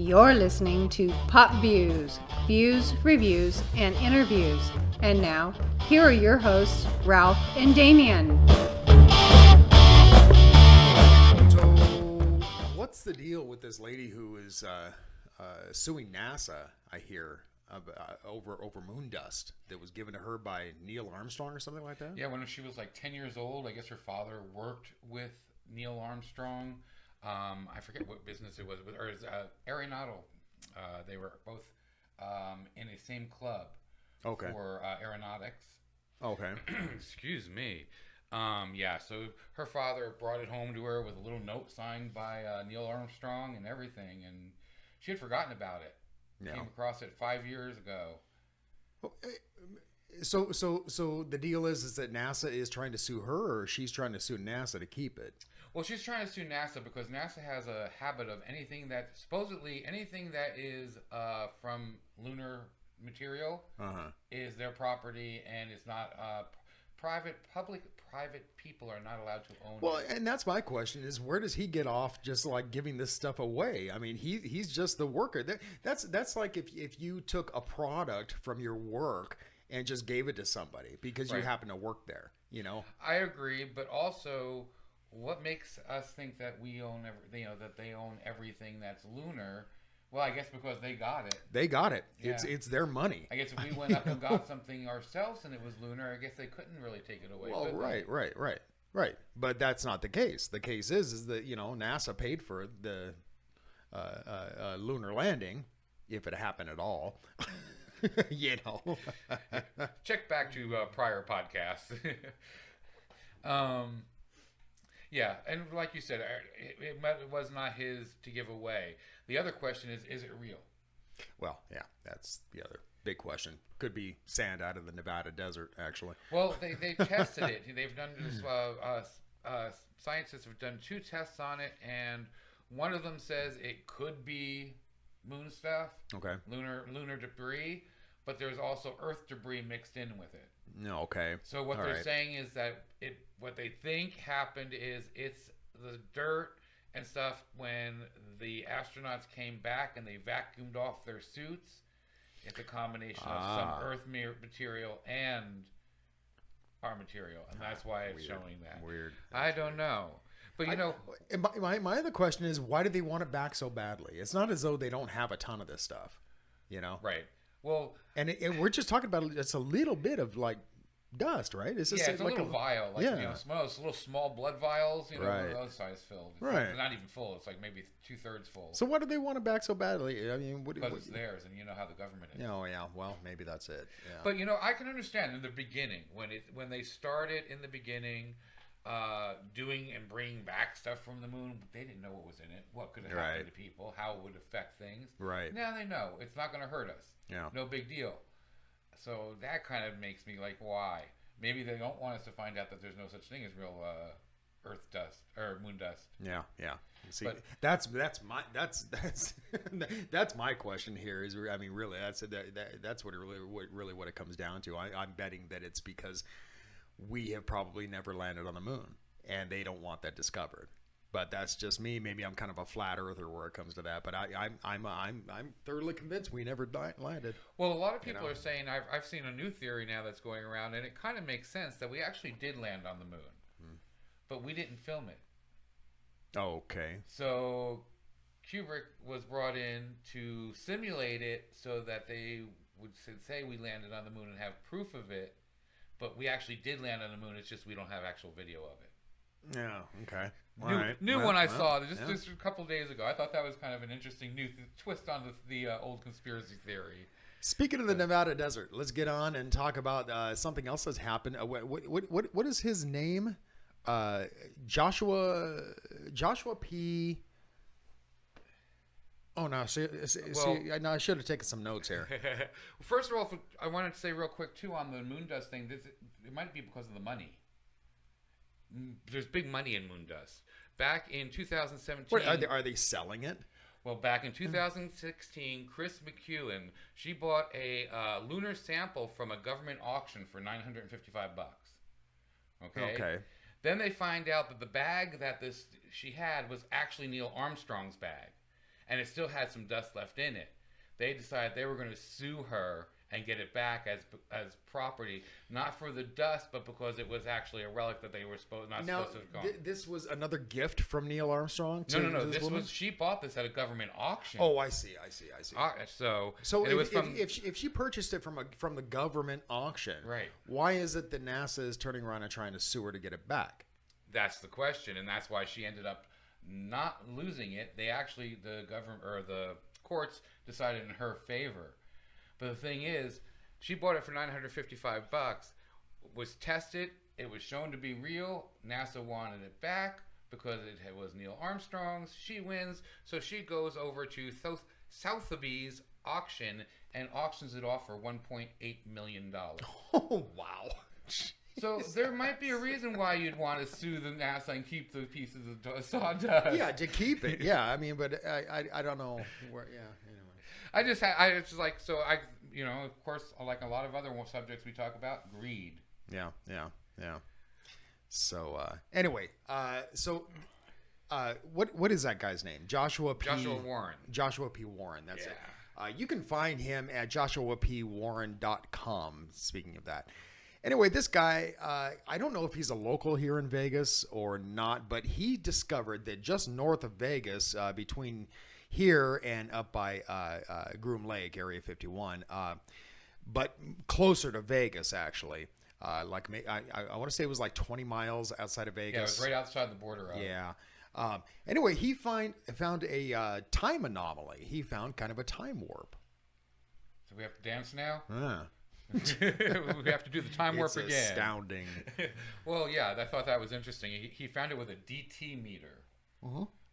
You're listening to PopViews, views, reviews, and interviews. And now, here are your hosts, Ralph and Damien. So, what's the deal with this lady who is suing NASA, I hear, over moondust that was given to her by Neil Armstrong or something like that? Yeah, when she was like 10 years old, I guess her father worked with Neil Armstrong. I forget what business it was, or it's aeronautical. They were both in a same club for aeronautics. Okay. Excuse me. Yeah, so her father brought it home to her with a little note signed by Neil Armstrong and everything, and she had forgotten about it. Yeah. Came across it 5 years ago. So the deal is that NASA is trying to sue her, or she's trying to sue NASA to keep it? Well, she's trying to sue NASA because NASA has a habit of anything that is from lunar material is their property, and it's not private people are not allowed to own Well, it. and that's my question: is where does he get off just like giving this stuff away? I mean, he's just the worker. That's like if you took a product from your work and just gave it to somebody because you happen to work there. You know, I agree, but also, what makes us think that we own that they own everything that's lunar? Well, I guess because they got it. They got it. Yeah. It's their money. I guess if we went up and got something ourselves and it was lunar, I guess they couldn't really take it away. Well, right. But that's not the case. The case is that NASA paid for the lunar landing, if it happened at all. Check back to prior podcasts. Yeah, and like you said, it was not his to give away. The other question is it real? Well, yeah, that's the other big question. Could be sand out of the Nevada desert, actually. Well, they've tested it. They've done this. Scientists have done 2 tests on it, and one of them says it could be moon stuff, lunar debris, but there's also Earth debris mixed in with it. No, okay. So what they're saying is that what they think happened is it's the dirt and stuff when the astronauts came back and they vacuumed off their suits. It's a combination of some Earth material and our material, and that's why it's showing that. Weird. I don't know. But my other question is, why do they want it back so badly? It's not as though they don't have a ton of this stuff, Right. Well, and we're just talking about it's a little bit of like dust, right? It's a little vial, those little small blood vials, those size filled. It's not even full. It's like maybe 2/3 full. So why do they want it back so badly? I mean, because it's theirs, and you know how the government is. Oh yeah, well maybe that's it. Yeah. But I can understand in the beginning when they started in the beginning. Doing and bringing back stuff from the moon, they didn't know what was in it, what could have happened to people, how it would affect things. Right. Now they know it's not going to hurt us. Yeah. No big deal. So that kind of makes me like, why? Maybe they don't want us to find out that there's no such thing as real Earth dust or moon dust. Yeah. See, but that's my question here. Is I mean, really, that's what it comes down to. I'm betting that it's because we have probably never landed on the moon, and they don't want that discovered. But that's just me. Maybe I'm kind of a flat earther where it comes to that. But I'm thoroughly convinced we never landed. Well, a lot of people are saying I've seen a new theory now that's going around, and it kind of makes sense that we actually did land on the moon, but we didn't film it. Okay. So Kubrick was brought in to simulate it so that they would say we landed on the moon and have proof of it. But we actually did land on the moon. It's just we don't have actual video of it. Yeah. Okay. New one I saw just a couple of days ago. I thought that was kind of an interesting new twist on the old conspiracy theory. Speaking of the Nevada desert, let's get on and talk about something else that's happened. What is his name? Joshua P. Oh no! See, I should have taken some notes here. First of all, I wanted to say real quick too on the moondust thing. It might be because of the money. There's big money in moondust. Back in 2017, are they selling it? Well, back in 2016, Chris McEwen, she bought a lunar sample from a government auction for $955. Okay. Then they find out that the bag that she had was actually Neil Armstrong's bag. and it still had some dust left in it. They decided they were going to sue her and get it back as property, not for the dust, but because it was actually a relic that they were supposed to have gone. This was another gift from Neil Armstrong. No. She bought this at a government auction. Oh, I see. So if she purchased it from the government auction, right? Why is it that NASA is turning around and trying to sue her to get it back? That's the question, and that's why she ended up not losing it. They actually, the government or the courts decided in her favor. But the thing is, she bought it for $955, was tested, it was shown to be real. NASA wanted it back because it was Neil Armstrong's. She wins, so she goes over to Sotheby's auction and auctions it off for $1.8 million. Oh, wow. So there might be a reason why you'd want to sue the NASA and keep the pieces of sawdust. Yeah, to keep it. Yeah, I mean, but I don't know where. Yeah, anyway. Of course, like a lot of other subjects we talk about, greed. Yeah. So anyway, what is that guy's name? Joshua Warren. Joshua P. Warren. That's it. You can find him at joshuapwarren.com. Speaking of that. Anyway, this guy, I don't know if he's a local here in Vegas or not, but he discovered that just north of Vegas, between here and up by Groom Lake, Area 51, but closer to Vegas, actually. I want to say it was like 20 miles outside of Vegas. Yeah, it was right outside the border of it. Yeah. Anyway, he found a time anomaly. He found kind of a time warp. So we have to dance now? We have to do the time warp again. It's astounding. Well, yeah, I thought that was interesting. He found it with a DT meter,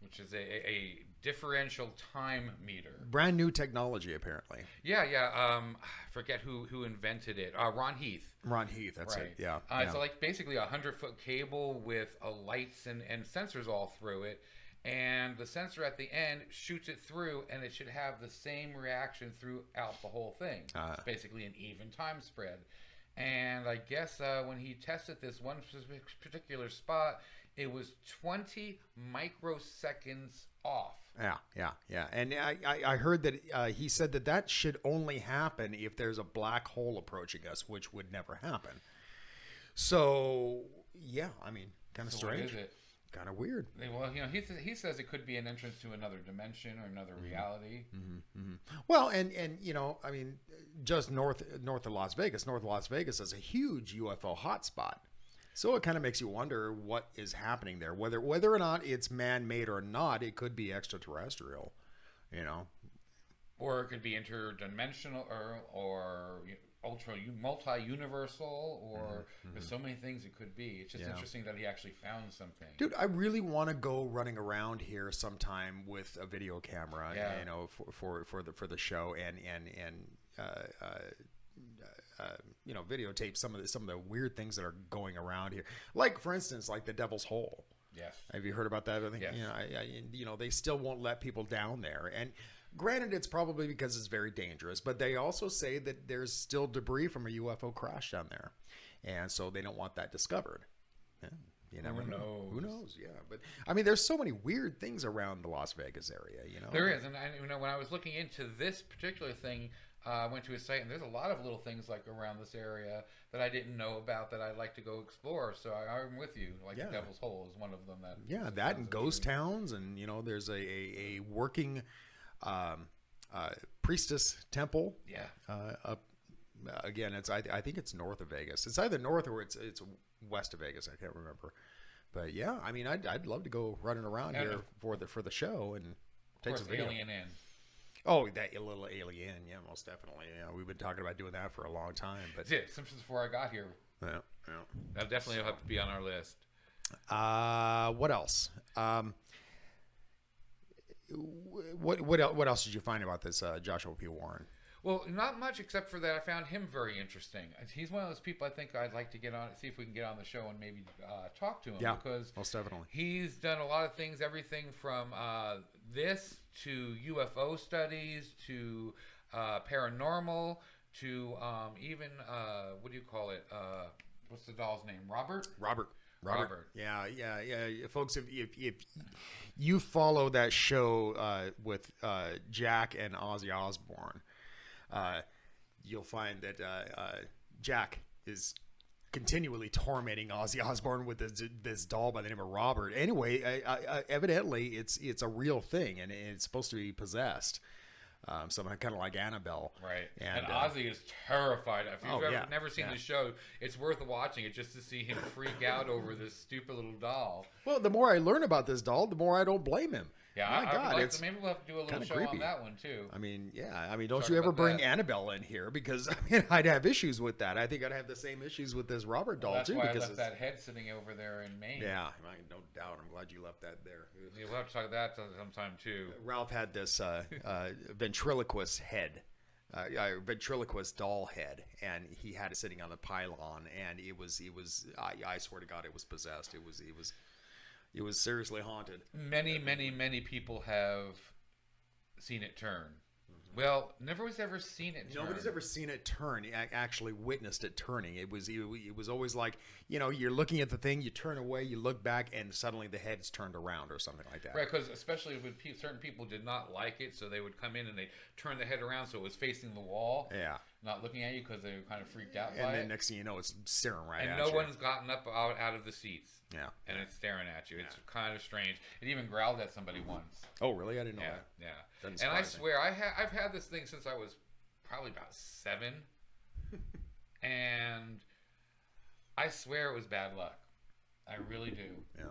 which is a differential time meter. Brand new technology, apparently. Yeah. I forget who invented it. Ron Heath. Ron Heath, that's right. It. Yeah. It's like basically a 100-foot cable with lights and sensors all through it. And the sensor at the end shoots it through, and it should have the same reaction throughout the whole thing. It's basically an even time spread. And I guess when he tested this one particular spot, it was 20 microseconds off. Yeah. And I heard that he said that should only happen if there's a black hole approaching us, which would never happen. So, yeah, I mean, kind of strange. What is it? Kind of weird. Well, he says it could be an entrance to another dimension or another reality. Well, and I mean, just north of Las Vegas. North of Las Vegas is a huge UFO hotspot. So it kind of makes you wonder what is happening there. Whether or not it's man-made or not, it could be extraterrestrial. Or it could be interdimensional or multi-universal, or there's so many things it could be. It's just interesting that he actually found something. Dude, I really want to go running around here sometime with a video camera, for the show and videotape some of the weird things that are going around here. Like, for instance, like the Devil's Hole. Yes. Have you heard about that? I think they still won't let people down there. And granted, it's probably because it's very dangerous, but they also say that there's still debris from a UFO crash down there, and so they don't want that discovered. Yeah, you never know. Who knows? Yeah, but I mean, there's so many weird things around the Las Vegas area. There is, and when I was looking into this particular thing, I went to his site, and there's a lot of little things like around this area that I didn't know about that I'd like to go explore. So I'm with you. Like the Devil's Hole is one of them. That and ghost towns, and there's a working priestess temple. Up again, I think it's north of Vegas. It's either north or it's west of Vegas. I can't remember. But yeah, I mean, I'd love to go running around here for the show and take some video. Alien in. Oh, that little alien, yeah, most definitely. Yeah, we've been talking about doing that for a long time. But since before I got here. Yeah. That definitely will have to be on our list. What else? What else did you find about this Joshua P. Warren? Well, not much, except for that I found him very interesting. He's one of those people I think I'd like to see if we can get on the show and maybe talk to him. Yeah, because most definitely. He's done a lot of things, everything from this to UFO studies to paranormal to even, what do you call it? What's the doll's name? Robert? Robert. Yeah. Folks, if you follow that show with Jack and Ozzy Osbourne, you'll find that Jack is continually tormenting Ozzy Osbourne with this doll by the name of Robert. Anyway, evidently it's a real thing, and it's supposed to be possessed. Something kind of like Annabelle. Right. And Ozzy is terrified. If you've never seen the show, it's worth watching it just to see him freak out over this stupid little doll. Well, the more I learn about this doll, the more I don't blame him. Yeah, My God, it's maybe we'll have to do a little show creepy on that one too. I mean, don't you ever bring Annabelle in here, because I'd have issues with that. I think I'd have the same issues with this Robert doll that's too. Why because I left that head sitting over there in Maine. Yeah, no doubt. I'm glad you left that there. We'll have to talk about that sometime too. Ralph had this ventriloquist head. Ventriloquist doll head, and he had it sitting on the pylon, and it was I swear to God, it was possessed. It was seriously haunted. Many people have seen it turn. Well, nobody's ever seen it turn. Nobody's ever seen it turn. Actually witnessed it turning. It was always like, you're looking at the thing, you turn away, you look back, and suddenly the head's turned around or something like that. Right, because especially when certain people did not like it, so they would come in and they turn the head around so it was facing the wall. Yeah. Not looking at you because they were kind of freaked out by it. And then next thing you know, it's staring right at you. And no one's gotten up out of the seats. Yeah. And it's staring at you. It's kind of strange. It even growled at somebody once. Oh, really? I didn't know that. Yeah. And I swear, I've had this thing since I was probably about 7. And I swear it was bad luck. I really do. Yeah.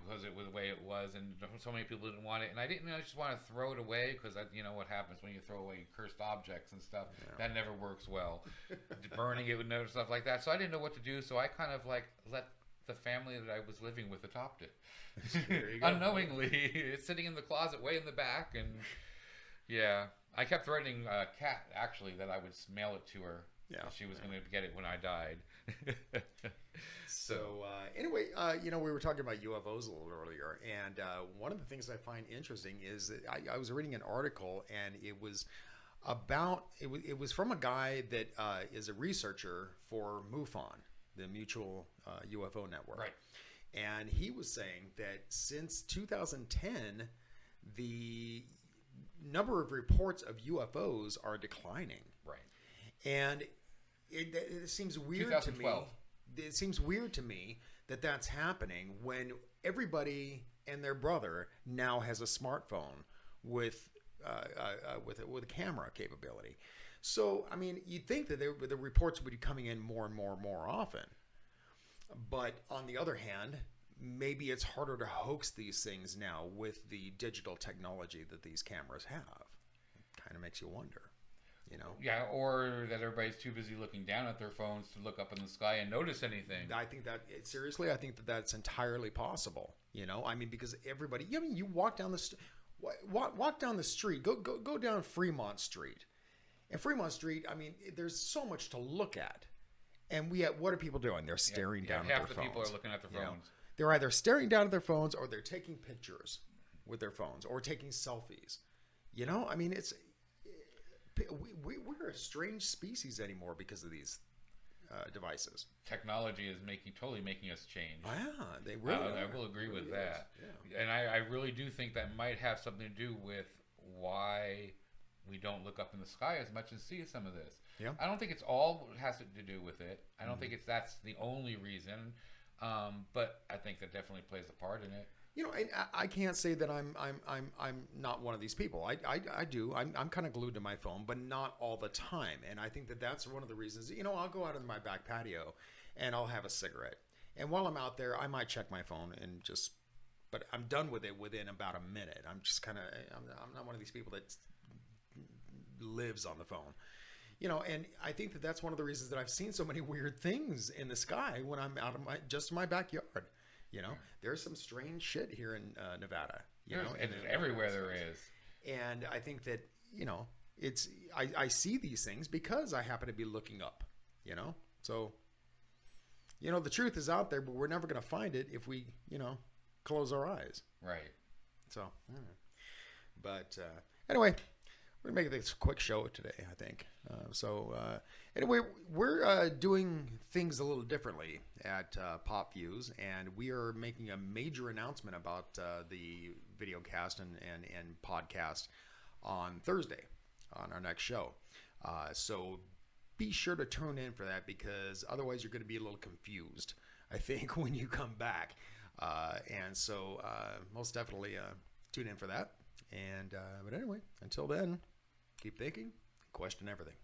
Because it was the way it was, and so many people didn't want it, and I didn't just want to throw it away because what happens when you throw away cursed objects and stuff. Yeah. That never works well. Burning it with stuff like that. So I didn't know what to do. So I kind of let the family that I was living with adopt it. Unknowingly, it's sitting in the closet way in the back, and yeah, I kept threatening Kat actually that I would mail it to her. Yeah, she was going to get it when I died. So anyway, we were talking about UFOs a little earlier, and one of the things I find interesting is that I was reading an article, and it was from a guy that is a researcher for MUFON, the Mutual UFO Network. Right. And he was saying that since 2010, the number of reports of UFOs are declining. Right. And it seems weird to me. It seems weird to me that that's happening when everybody and their brother now has a smartphone with a camera capability. So, I mean, you'd think that the reports would be coming in more and more and more often. But on the other hand, maybe it's harder to hoax these things now with the digital technology that these cameras have. It kind of makes you wonder. Yeah, or that everybody's too busy looking down at their phones to look up in the sky and notice anything. I think that seriously, I think that that's entirely possible. I mean, because everybody. You walk down the walk down the street. Go down Fremont Street, and Fremont Street. I mean, there's so much to look at, and what are people doing? They're staring down at their phones. Half the people are looking at their phones. They're either staring down at their phones, or they're taking pictures with their phones, or taking selfies. I mean, it's. We're a strange species anymore because of these devices. Technology is totally making us change. Yeah, they really. I will agree with that. Yeah. And I really do think that might have something to do with why we don't look up in the sky as much and see some of this. Yeah. I don't think it's all has to do with it. I don't think that's the only reason. But I think that definitely plays a part in it. I can't say that I'm not one of these people. I do. I'm kind of glued to my phone, but not all the time. And I think that that's one of the reasons. I'll go out on my back patio, and I'll have a cigarette. And while I'm out there, I might check my phone but I'm done with it within about a minute. I'm just I'm not one of these people that lives on the phone. And I think that that's one of the reasons that I've seen so many weird things in the sky when I'm out of my backyard. There's some strange shit here in Nevada. It's everywhere there is. And I think that it's I see these things because I happen to be looking up. So the truth is out there, but we're never going to find it if we close our eyes. Right. So, but anyway, we're going to make this a quick show today, I think. Anyway, we're doing things a little differently at PopViews, and we are making a major announcement about the videocast and podcast on Thursday on our next show. So be sure to tune in for that, because otherwise you're going to be a little confused, I think, when you come back. And so most definitely tune in for that. And but anyway, until then, keep thinking, question everything.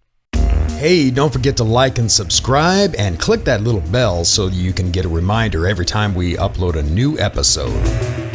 Hey, don't forget to like and subscribe and click that little bell so you can get a reminder every time we upload a new episode.